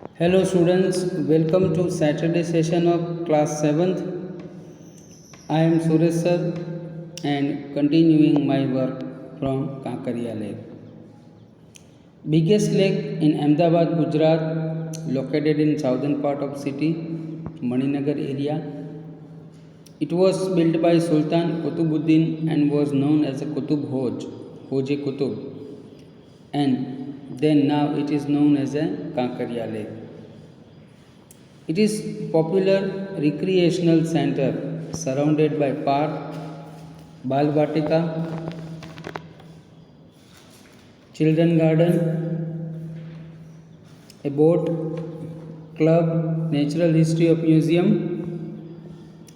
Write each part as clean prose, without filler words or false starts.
Hello students, welcome to Saturday session of class 7th. I am Suresh sir and continuing my work from Kankaria Lake. Biggest lake in Ahmedabad, Gujarat, located in southern part of city, Maninagar area. It was built by Sultan Qutubuddin and was known as a Qutub Hoj, Hoje Qutub, and then now it is known as a Kankaria Lake. It is popular recreational center surrounded by park, Balvatika, children garden, a boat club, natural history of museum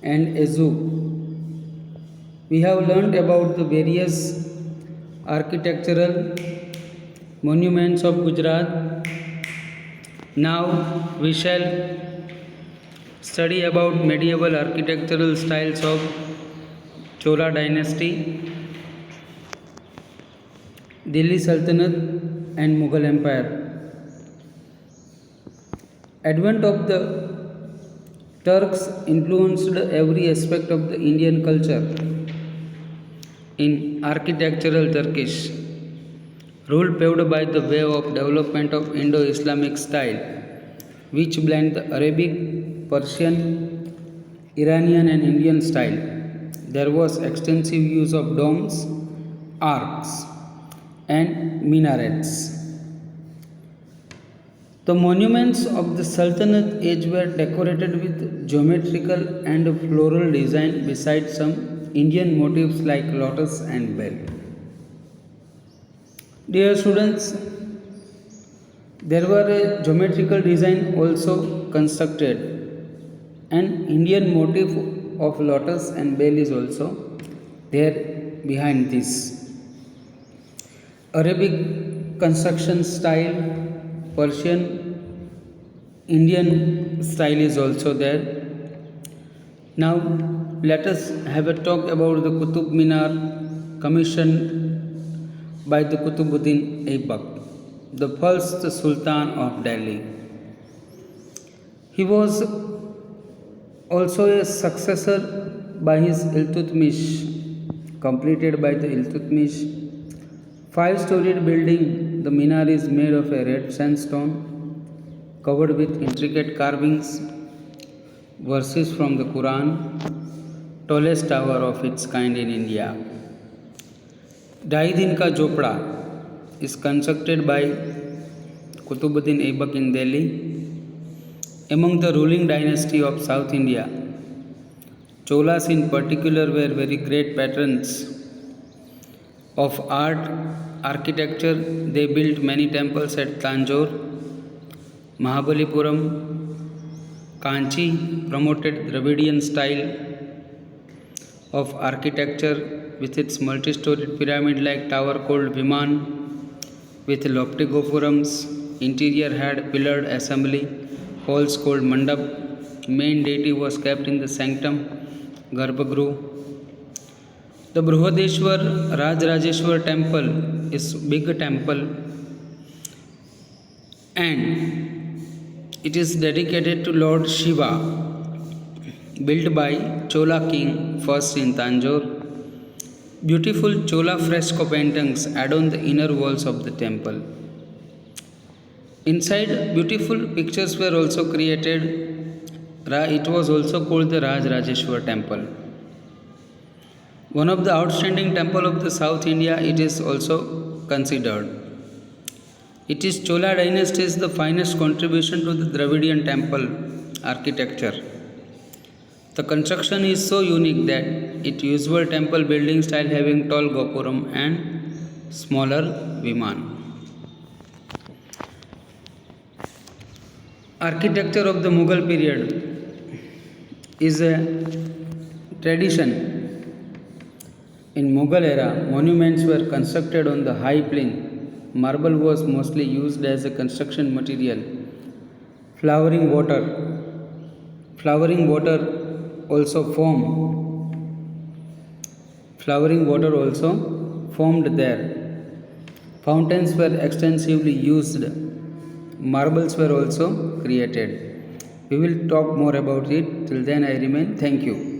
and a zoo. We have learnt about the various architectural monuments of Gujarat. Now we shall study about medieval architectural styles of Chola dynasty, Delhi Sultanate and Mughal Empire. Advent of the Turks influenced every aspect of the Indian culture. In architectural Turkish, rule paved by the way of development of Indo-Islamic style, which blend the Arabic, Persian, Iranian and Indian style. There was extensive use of domes, arcs and minarets. The monuments of the Sultanate age were decorated with geometrical and floral design besides some Indian motifs like lotus and bell. Dear students, there were a geometrical design also constructed. An Indian motif of lotus and bell is also there behind this. Arabic construction style, Persian, Indian style is also there. Now let us have a talk about the Qutub Minar commissioned by the Qutubuddin Aibak, the first Sultan of Delhi. He was also a successor by his Iltutmish, completed by the Iltutmish. Five-storied building, the minar is made of a red sandstone, covered with intricate carvings, verses from the Quran, tallest tower of its kind in India. Daidin Ka Jopda is constructed by Qutubuddin Aibak in Delhi. Among the ruling dynasty of South India, Cholas in particular were very great patrons of art, architecture. They built many temples at Tanjore, Mahabalipuram, Kanchi, promoted Dravidian style of architecture with its multi-storied pyramid-like tower called Viman with lofty gopurams. Interior had pillared assembly halls called Mandap. Main deity was kept in the sanctum Garbhagruh. The Bruhadeshwar Rajrajeshwar temple is big temple and it is dedicated to Lord Shiva, built by Chola king first in Tanjore. Beautiful Chola fresco paintings adorn the inner walls of the temple. Inside, beautiful pictures were also created. It was also called the Rajrajeshwar temple. One of the outstanding temple of the South India, it is also considered. It is Chola dynasty's the finest contribution to the Dravidian temple architecture. The construction is so unique that it usual temple building style having tall gopuram and smaller viman. Architecture of the Mughal period is a tradition. In Mughal era, monuments were constructed on the high plain. Marble was mostly used as a construction material. Flowering water also formed there. Fountains were extensively used. marbles were also created. We will talk more about it. Till then, I remain. Thank you.